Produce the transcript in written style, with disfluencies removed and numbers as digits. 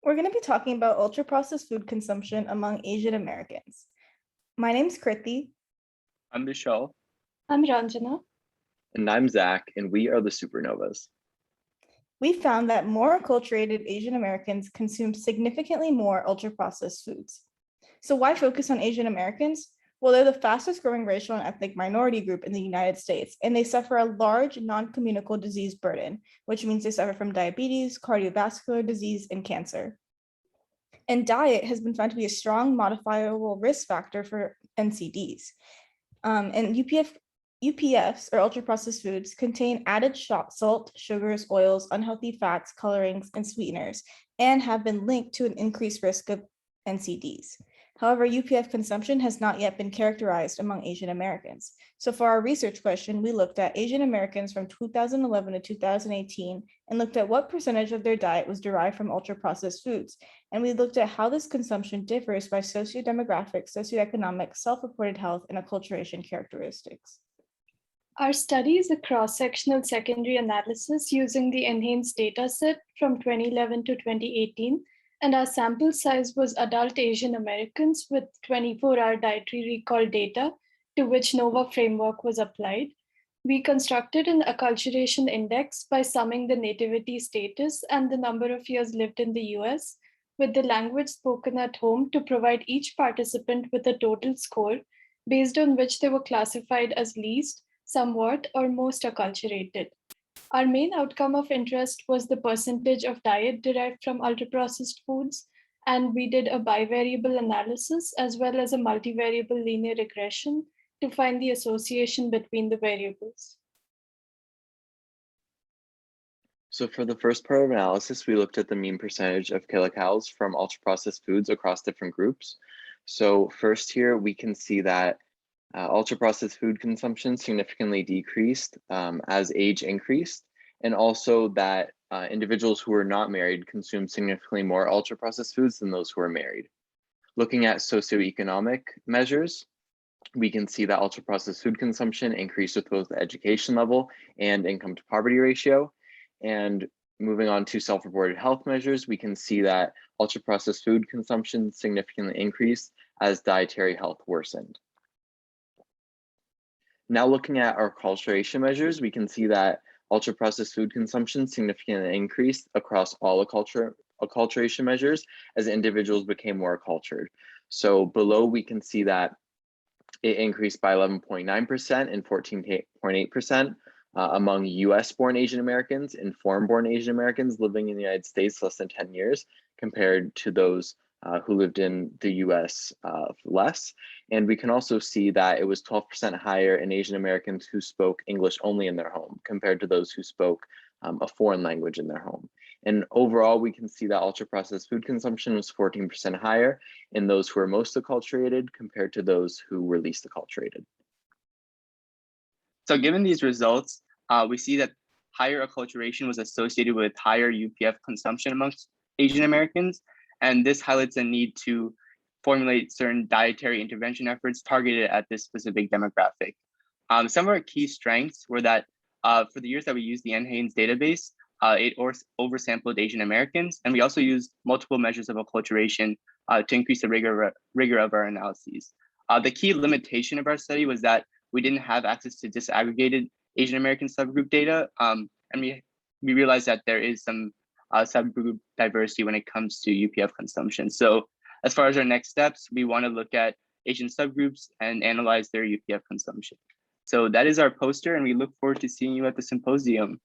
We're going to be talking about ultra-processed food consumption among Asian Americans. My name's Kriti. I'm Vishal. I'm Ranjana. And I'm Zach, and we are the Supernovas. We found that more acculturated Asian Americans consume significantly more ultra-processed foods. So why focus on Asian Americans? Well, they're the fastest growing racial and ethnic minority group in the United States, and they suffer a large non-communicable disease burden, which means they suffer from diabetes, cardiovascular disease, and cancer. And diet has been found to be a strong modifiable risk factor for NCDs. And UPFs, or ultra-processed foods, contain added salt, sugars, oils, unhealthy fats, colorings, and sweeteners, and have been linked to an increased risk of NCDs. However, UPF consumption has not yet been characterized among Asian Americans. So for our research question, we looked at Asian Americans from 2011 to 2018 and looked at what percentage of their diet was derived from ultra-processed foods. And we looked at how this consumption differs by sociodemographic, socioeconomic, self-reported health, and acculturation characteristics. Our study is a cross-sectional secondary analysis using the enhanced dataset from 2011 to 2018. And our sample size was adult Asian Americans with 24-hour dietary recall data to which NOVA framework was applied. We constructed an acculturation index by summing the nativity status and the number of years lived in the US with the language spoken at home to provide each participant with a total score based on which they were classified as least, somewhat, or most acculturated. Our main outcome of interest was the percentage of diet derived from ultra-processed foods, and we did a bivariable analysis as well as a multivariable linear regression to find the association between the variables. So for the first part of analysis, we looked at the mean percentage of kilocalories from ultra-processed foods across different groups. So first here, we can see that ultra-processed food consumption significantly decreased as age increased, and also that individuals who were not married consumed significantly more ultra-processed foods than those who were married. Looking at socioeconomic measures, we can see that ultra-processed food consumption increased with both the education level and income to poverty ratio. And moving on to self-reported health measures, we can see that ultra-processed food consumption significantly increased as dietary health worsened. Now looking at our acculturation measures, we can see that ultra-processed food consumption significantly increased across all acculturation measures as individuals became more acculturated. So below we can see that it increased by 11.9% and 14.8% among US-born Asian Americans and foreign-born Asian Americans living in the United States less than 10 years compared to those who lived in the US less. And we can also see that it was 12% higher in Asian Americans who spoke English only in their home compared to those who spoke a foreign language in their home. And overall, we can see that ultra-processed food consumption was 14% higher in those who were most acculturated compared to those who were least acculturated. So given these results, we see that higher acculturation was associated with higher UPF consumption amongst Asian Americans. And this highlights a need to formulate certain dietary intervention efforts targeted at this specific demographic. Some of our key strengths were that for the years that we used the NHANES database, it oversampled Asian Americans, and we also used multiple measures of acculturation to increase the rigor of our analyses. The key limitation of our study was that we didn't have access to disaggregated Asian American subgroup data, and we realized that there is some subgroup diversity when it comes to UPF consumption. So as far as our next steps, we want to look at Asian subgroups and analyze their UPF consumption. So that is our poster, and we look forward to seeing you at the symposium.